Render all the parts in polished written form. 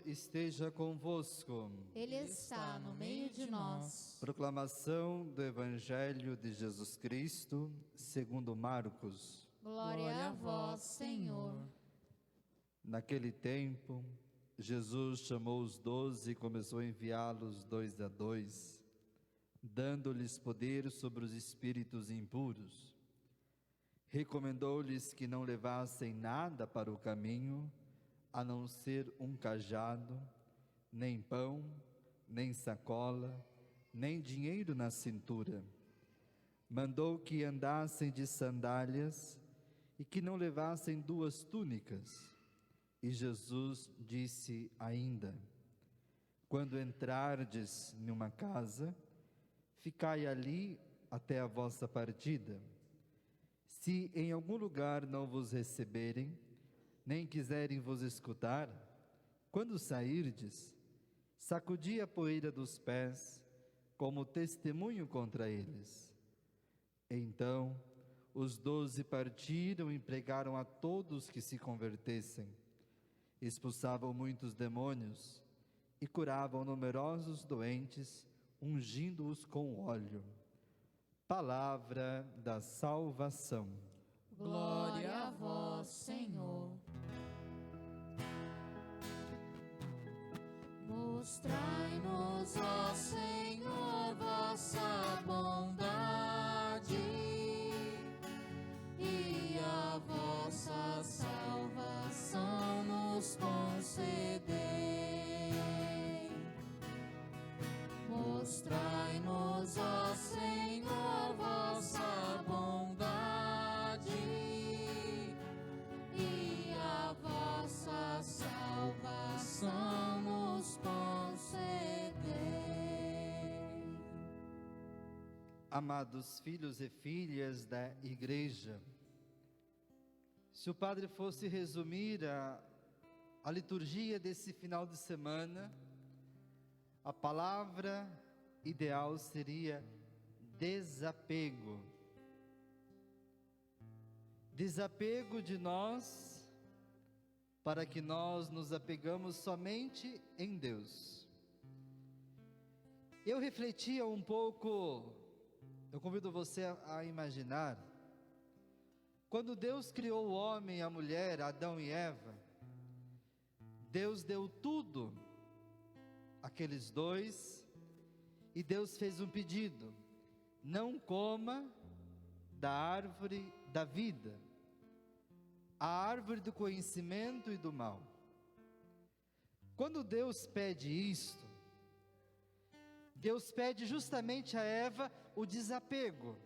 esteja convosco. Ele está no meio de nós. Proclamação do Evangelho de Jesus Cristo, segundo Marcos. Glória a vós, Senhor. Naquele tempo, Jesus chamou os 12 e começou a enviá-los 2 a 2, dando-lhes poder sobre os espíritos impuros. Recomendou-lhes que não levassem nada para o caminho, a não ser um cajado, nem pão, nem sacola, nem dinheiro na cintura. Mandou que andassem de sandálias e que não levassem 2 túnicas. E Jesus disse ainda: quando entrardes numa casa, ficai ali até a vossa partida. Se em algum lugar não vos receberem, nem quiserem vos escutar, quando sairdes, sacudi a poeira dos pés, como testemunho contra eles. Então, os 12 partiram e pregaram a todos que se convertessem. Expulsavam muitos demônios e curavam numerosos doentes, ungindo-os com óleo. Palavra da salvação. Glória a vós, Senhor. Mostrai-nos, ó Senhor, vossa bondade e a vossa salvação nos concedei. Mostrai-nos, ó Senhor, vossa bondade e a vossa salvação nos concedei. Amados filhos e filhas da Igreja, se o Padre fosse resumir a liturgia desse final de semana, a palavra ideal seria desapego. Desapego de nós, para que nós nos apegamos somente em Deus. Eu refletia um pouco, eu convido você a imaginar, quando Deus criou o homem e a mulher, Adão e Eva, Deus deu tudo àqueles dois, e Deus fez um pedido: não coma da árvore da vida, a árvore do conhecimento e do mal. Quando Deus pede isto, Deus pede justamente a Eva o desapego.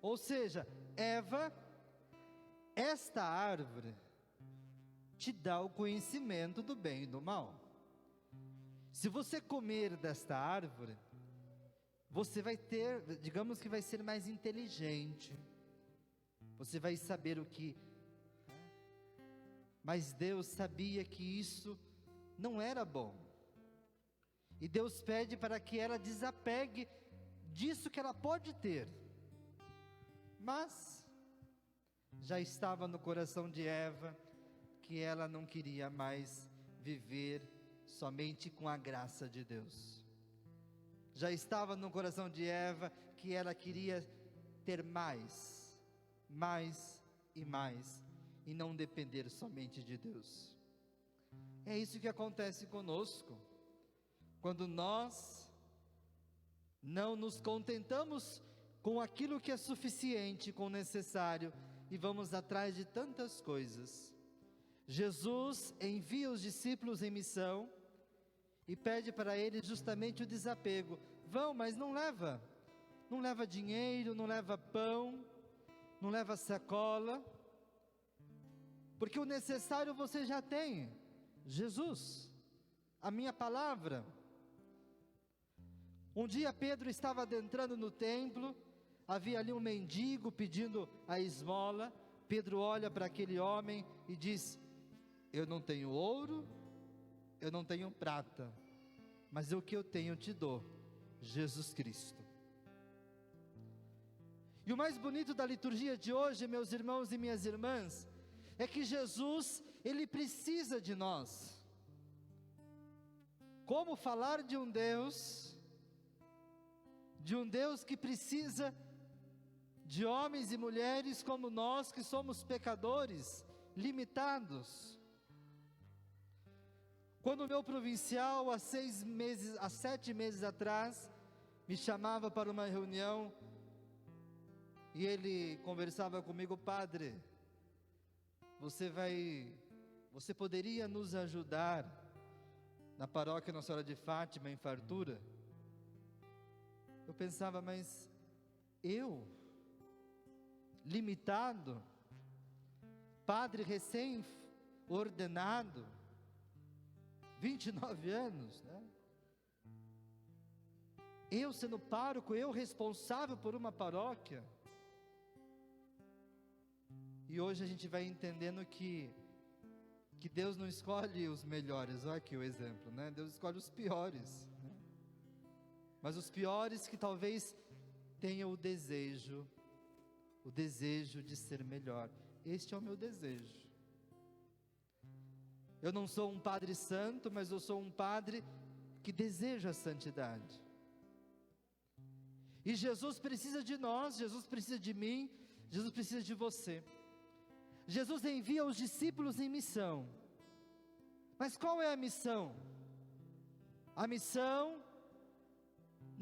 Ou seja, Eva, esta árvore te dá o conhecimento do bem e do mal. Se você comer desta árvore, você vai ter, digamos que vai ser mais inteligente, você vai saber o que... Mas Deus sabia que isso não era bom, e Deus pede para que ela desapegue disso que ela pode ter. Mas já estava no coração de Eva que ela não queria mais viver somente com a graça de Deus. Já estava no coração de Eva que ela queria ter mais e mais, e não depender somente de Deus. É isso que acontece conosco, quando nós não nos contentamos com aquilo que é suficiente, com o necessário, e vamos atrás de tantas coisas. Jesus envia os discípulos em missão e pede para eles justamente o desapego. Vão, mas não leva dinheiro, não leva pão, não leva sacola, porque o necessário você já tem, Jesus, a minha palavra. Um dia Pedro estava adentrando no templo, havia ali um mendigo pedindo a esmola. Pedro olha para aquele homem e diz: eu não tenho ouro, eu não tenho prata, mas o que eu tenho eu te dou, Jesus Cristo. E o mais bonito da liturgia de hoje, meus irmãos e minhas irmãs, é que Jesus, Ele precisa de nós. como falar de um Deus que precisa de homens e mulheres como nós, que somos pecadores, limitados. Quando o meu provincial, há 7 meses atrás, me chamava para uma reunião, e ele conversava comigo: padre, você poderia nos ajudar na paróquia Nossa Senhora de Fátima, em Fartura? Eu pensava, mas eu, limitado, padre recém-ordenado, 29 anos, né? Eu sendo pároco, eu responsável por uma paróquia. E hoje a gente vai entendendo que Deus não escolhe os melhores. Olha aqui o exemplo, né? Deus escolhe os piores, né? Mas os piores que talvez tenham o desejo de ser melhor. Este é o meu desejo. Eu não sou um padre santo, mas eu sou um padre que deseja a santidade. E Jesus precisa de nós, Jesus precisa de mim, Jesus precisa de você. Jesus envia os discípulos em missão. Mas qual é a missão? A missão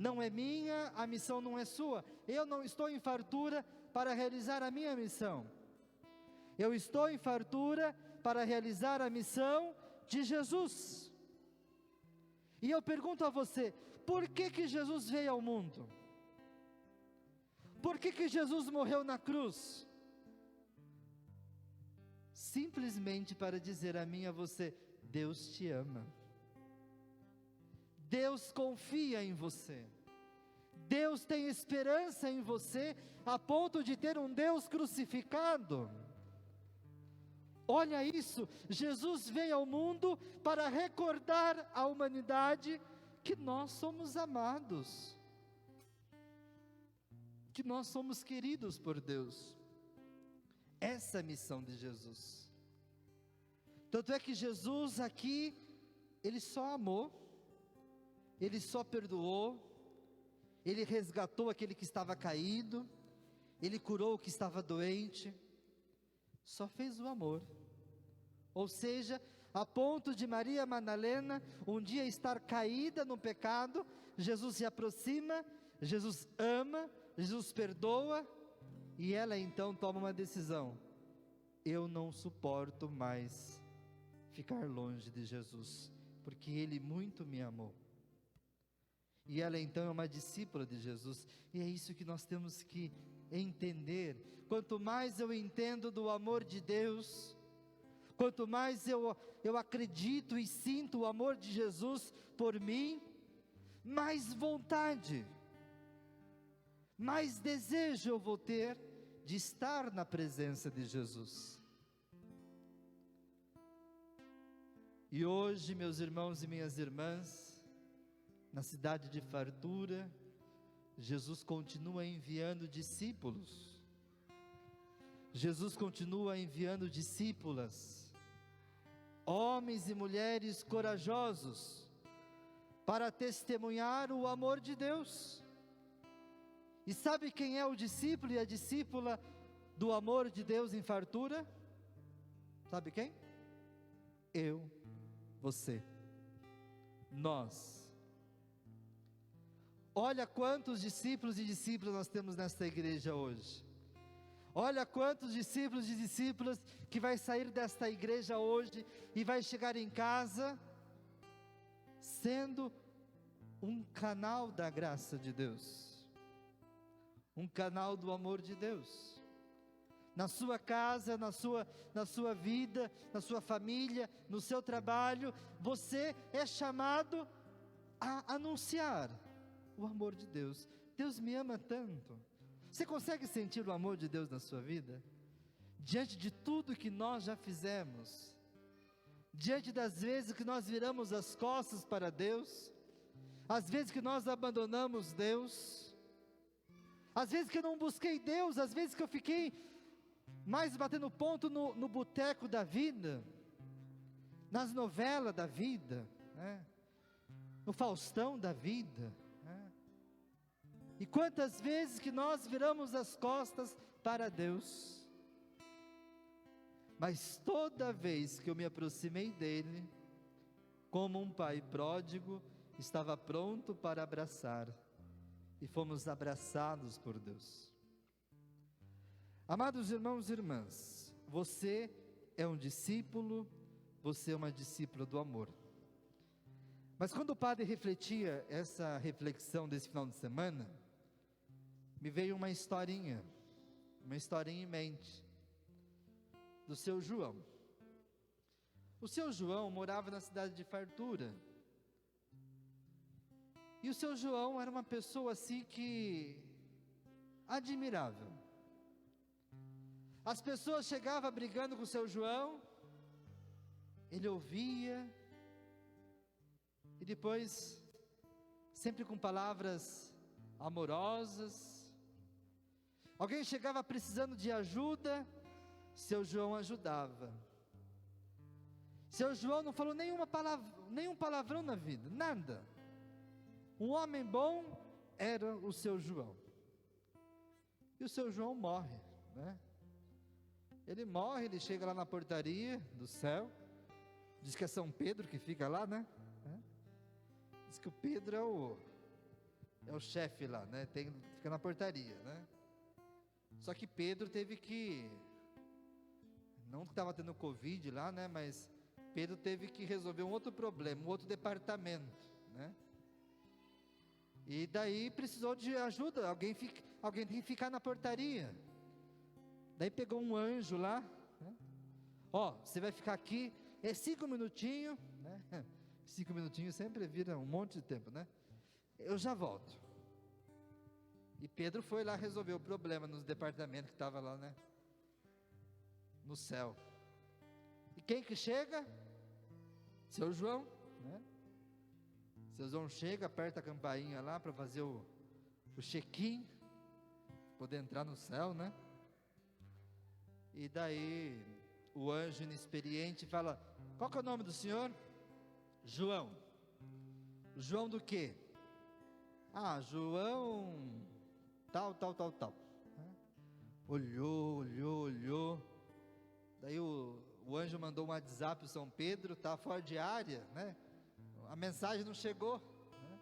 não é minha, a missão não é sua. Eu não estou em Fartura para realizar a minha missão. Eu estou em Fartura para realizar a missão de Jesus. E eu pergunto a você: por que Jesus veio ao mundo? Por que Jesus morreu na cruz? Simplesmente para dizer a mim e a você: Deus te ama. Deus confia em você. Deus tem esperança em você, a ponto de ter um Deus crucificado. Olha isso, Jesus veio ao mundo para recordar à humanidade que nós somos amados, que nós somos queridos por Deus. Essa é a missão de Jesus. Tanto é que Jesus aqui, Ele só amou, Ele só perdoou, Ele resgatou aquele que estava caído, Ele curou o que estava doente, só fez o amor. Ou seja, a ponto de Maria Madalena um dia estar caída no pecado, Jesus se aproxima, Jesus ama, Jesus perdoa, e ela então toma uma decisão: eu não suporto mais ficar longe de Jesus, porque Ele muito me amou. E ela então é uma discípula de Jesus, e é isso que nós temos que entender. Quanto mais eu entendo do amor de Deus, quanto mais eu acredito e sinto o amor de Jesus por mim, mais vontade, mais desejo eu vou ter de estar na presença de Jesus. E hoje, meus irmãos e minhas irmãs, na cidade de Fartura, Jesus continua enviando discípulos. Jesus continua enviando discípulas, homens e mulheres corajosos, para testemunhar o amor de Deus. E sabe quem é o discípulo e a discípula do amor de Deus em Fartura? Sabe quem? Eu, você, nós. Olha quantos discípulos e discípulas nós temos nesta igreja hoje. Olha quantos discípulos e discípulas que vai sair desta igreja hoje e vai chegar em casa sendo um canal da graça de Deus, um canal do amor de Deus. Na sua casa, na sua vida, na sua família, no seu trabalho, você é chamado a anunciar o amor de Deus. Deus me ama tanto. Você consegue sentir o amor de Deus na sua vida? Diante de tudo que nós já fizemos, diante das vezes que nós viramos as costas para Deus, às vezes que nós abandonamos Deus, às vezes que eu não busquei Deus, às vezes que eu fiquei mais batendo ponto no boteco da vida, nas novelas da vida, né? no Faustão da vida, né? E quantas vezes que nós viramos as costas para Deus, mas toda vez que eu me aproximei dele, como um pai pródigo, estava pronto para abraçar, e fomos abraçados por Deus. Amados irmãos e irmãs, você é um discípulo, você é uma discípula do amor. Mas quando o padre refletia essa reflexão desse final de semana, me veio uma historinha em mente, do seu João. O seu João morava na cidade de Fartura, e o seu João era uma pessoa assim que, admirável. As pessoas chegavam brigando com o seu João, ele ouvia, e depois, sempre com palavras amorosas. Alguém chegava precisando de ajuda, seu João ajudava. Seu João não falou nenhum palavrão na vida, nada. Um homem bom era o seu João. E o seu João morre, né? Ele morre, ele chega lá na portaria do céu. Diz que é São Pedro que fica lá, né? Diz que o Pedro é o chefe lá, né? Fica na portaria, né? Só que Pedro teve que, não que estava tendo Covid lá, né? Mas Pedro teve que resolver um outro problema, um outro departamento, né? E daí precisou de ajuda, alguém tem que ficar na portaria. Daí pegou um anjo lá, né? Ó, você vai ficar aqui, 5 minutinhos, né? 5 minutinhos sempre vira um monte de tempo, né? Eu já volto. E Pedro foi lá resolver o problema nos departamentos que estava lá, né? No céu. E quem que chega? Seu João, né? Seu João chega, aperta a campainha lá para fazer o check-in, poder entrar no céu, né? E daí o anjo inexperiente fala: qual que é o nome do senhor? João. João do quê? Ah, João tal. Olhou. Daí o anjo mandou um WhatsApp para São Pedro, está fora de área, né? A mensagem não chegou, né?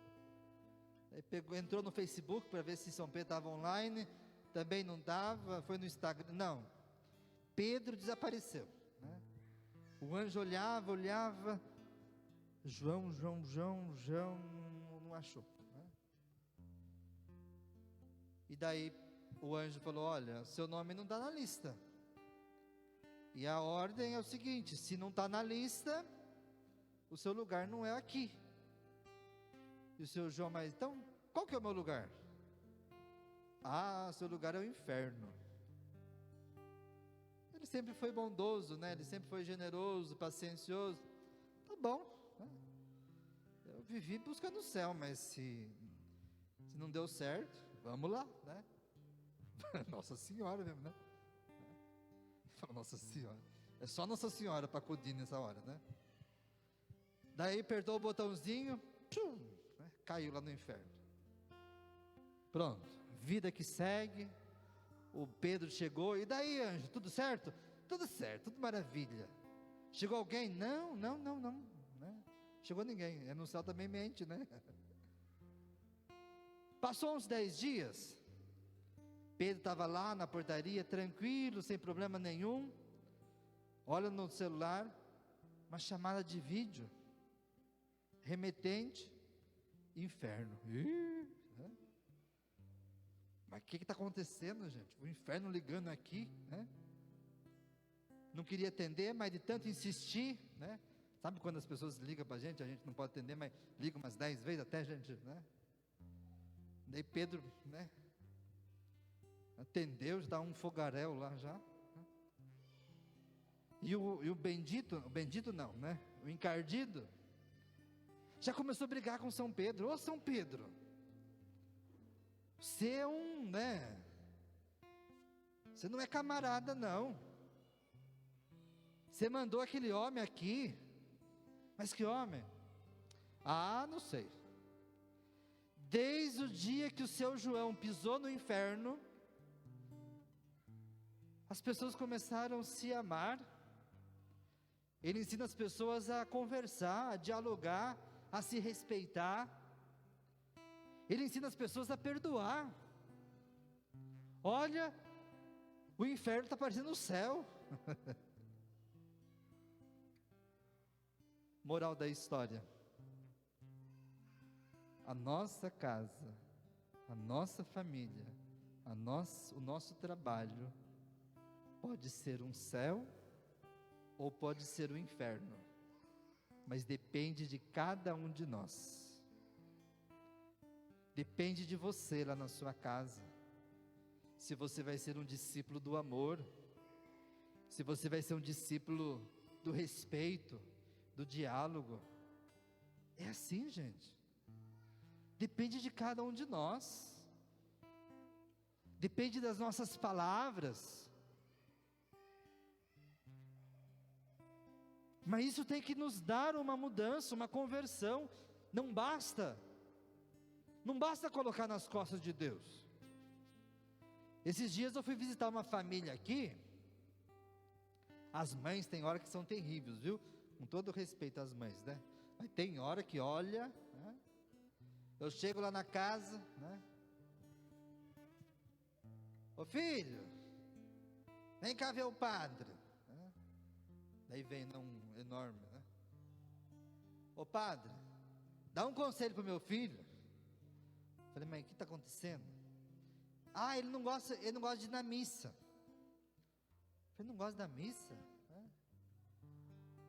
Daí entrou no Facebook para ver se São Pedro estava online, também não estava, foi no Instagram, não. Pedro desapareceu, né? O anjo olhava, João, não achou, né? E daí o anjo falou: olha, seu nome não está na lista. E a ordem é o seguinte: se não está na lista, o seu lugar não é aqui. E o seu João: mas então, qual que é o meu lugar? Ah, seu lugar é o inferno. Ele sempre foi bondoso, né? Ele sempre foi generoso, paciencioso. Tá bom, né? Eu vivi buscando o céu, mas se não deu certo, vamos lá, né? Nossa Senhora mesmo, né? Nossa Senhora, é só Nossa Senhora para acudir nessa hora, né? Daí apertou o botãozinho, né? Caiu lá no inferno. Pronto, vida que segue. O Pedro chegou, e daí, anjo, tudo certo? Tudo certo, tudo maravilha. Chegou alguém? Não, né? Chegou ninguém, no céu também mente, né? Passou uns 10 dias, Pedro estava lá na portaria, tranquilo, sem problema nenhum. Olha no celular, uma chamada de vídeo, remetente, inferno. Né? Mas o que está acontecendo, gente? O inferno ligando aqui, né? Não queria atender, mas de tanto insistir, né? Sabe quando as pessoas ligam para a gente não pode atender, mas liga umas 10 vezes até a gente, né? Daí Pedro, né? Atendeu, já dá um fogaréu lá já, né? E o bendito não, né? O encardido já começou a brigar com São Pedro. Ô São Pedro, você é né? Você não é camarada não. Você mandou aquele homem aqui. Mas que homem? Ah, não sei. Desde o dia que o seu João pisou no inferno, as pessoas começaram a se amar. Ele ensina as pessoas a conversar, a dialogar, a se respeitar. Ele ensina as pessoas a perdoar. Olha, o inferno está parecendo o céu. Moral da história: a nossa casa, a nossa família, o nosso trabalho pode ser um céu ou pode ser um inferno, mas depende de cada um de nós. Depende de você lá na sua casa, se você vai ser um discípulo do amor, se você vai ser um discípulo do respeito, do diálogo. É assim, gente. Depende de cada um de nós. Depende das nossas palavras. Mas isso tem que nos dar uma mudança, uma conversão. Não basta colocar nas costas de Deus. Esses dias eu fui visitar uma família aqui. As mães tem hora que são terríveis, viu? Com todo respeito às mães, né? Mas tem hora que olha, né? Eu chego lá na casa, né? Ô filho, vem cá ver o padre, né? Daí vem um enorme, né? Ô padre, dá um conselho para o meu filho. Falei, mãe, o que está acontecendo? Ah, ele não gosta de ir na missa. Falei, não gosta da missa?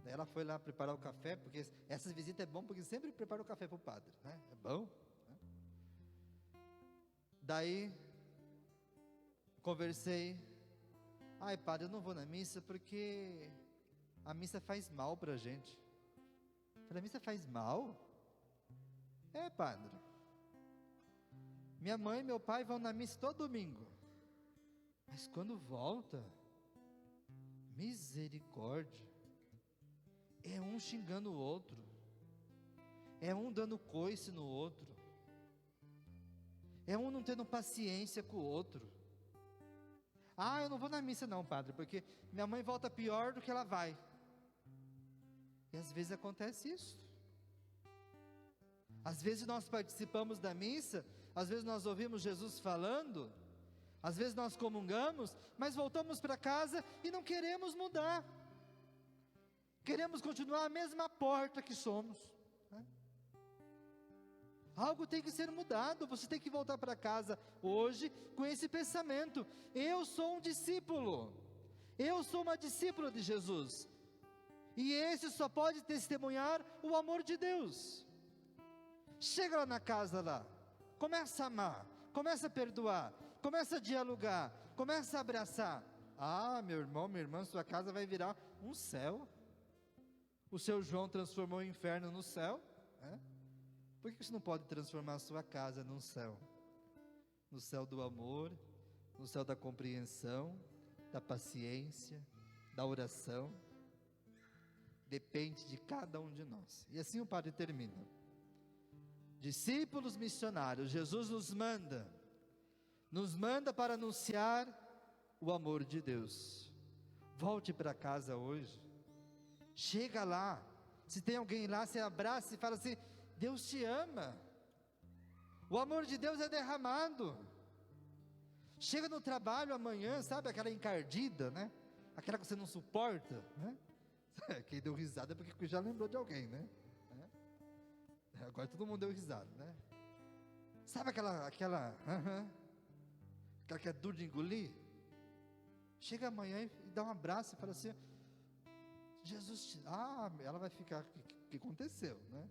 Daí ela foi lá preparar o café, porque essas visitas é bom, porque sempre prepara o café para o padre, né? É bom, né? Daí conversei. Ai, padre, eu não vou na missa porque a missa faz mal para a gente. Falei, a missa faz mal? É, padre. Minha mãe e meu pai vão na missa todo domingo, mas quando volta, misericórdia, é um xingando o outro, é um dando coice no outro, é um não tendo paciência com o outro. Ah, eu não vou na missa não, padre, porque minha mãe volta pior do que ela vai. E às vezes acontece isso. Às vezes nós participamos da missa, às vezes nós ouvimos Jesus falando, às vezes nós comungamos, mas voltamos para casa e não queremos mudar. Queremos continuar a mesma porta que somos, né? Algo tem que ser mudado. Você tem que voltar para casa hoje com esse pensamento: eu sou um discípulo, eu sou uma discípula de Jesus, e esse só pode testemunhar o amor de Deus. Chega lá na casa lá, começa a amar, começa a perdoar, começa a dialogar, começa a abraçar. Ah, meu irmão, minha irmã, sua casa vai virar um céu. O seu João transformou o inferno no céu, né? Por que você não pode transformar a sua casa num céu? No céu do amor, no céu da compreensão, da paciência, da oração. Depende de cada um de nós. E assim o padre termina. Discípulos missionários, Jesus nos manda para anunciar o amor de Deus. Volte para casa hoje. Chega lá, se tem alguém lá, você abraça e fala assim: Deus te ama, o amor de Deus é derramado. Chega no trabalho amanhã, sabe aquela encardida, né? Aquela que você não suporta, né? Quem deu risada é porque já lembrou de alguém, né? Agora todo mundo deu risada, né? Sabe aquela que é dura de engolir? Chega amanhã e dá um abraço e fala assim: Jesus, ela vai ficar, o que aconteceu, né?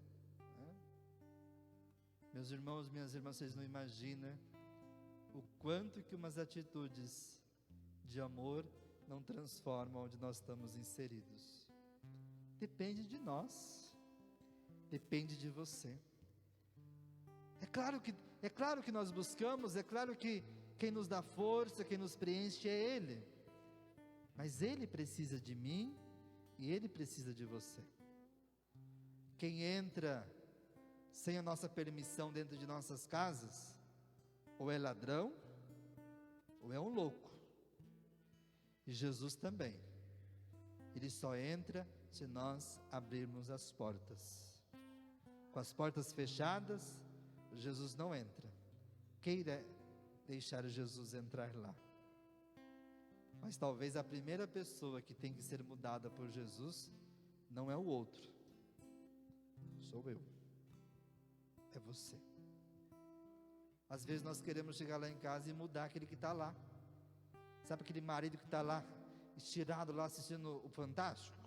Meus irmãos, minhas irmãs, vocês não imaginam o quanto que umas atitudes de amor não transformam onde nós estamos inseridos. Depende de nós, depende de você. É claro que nós buscamos, é claro que quem nos dá força, quem nos preenche é Ele, mas Ele precisa de mim e Ele precisa de você. Quem entra sem a nossa permissão dentro de nossas casas, ou é ladrão, ou é um louco. E Jesus também. Ele só entra se nós abrirmos as portas. Com as portas fechadas, Jesus não entra. Queira deixar Jesus entrar lá. Mas talvez a primeira pessoa que tem que ser mudada por Jesus não é o outro, sou eu, é você. Às vezes nós queremos chegar lá em casa e mudar aquele que está lá. Sabe aquele marido que está lá, estirado lá assistindo o Fantástico?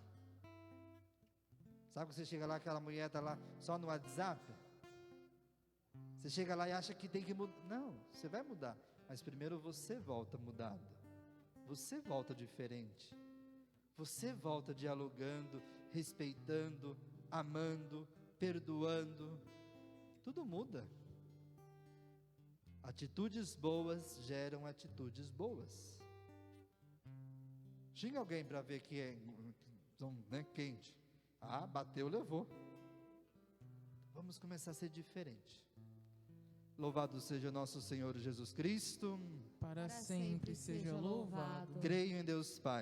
Sabe que você chega lá, aquela mulher está lá só no WhatsApp? Você chega lá e acha que tem que mudar. Não, você vai mudar, mas primeiro você volta mudado. Você volta diferente. Você volta dialogando, respeitando, amando, perdoando. Tudo muda. Atitudes boas geram atitudes boas. Xinga alguém para ver que é quente. Ah, bateu, levou. Vamos começar a ser diferente. Louvado seja nosso Senhor Jesus Cristo. Para sempre seja louvado. Creio em Deus Pai,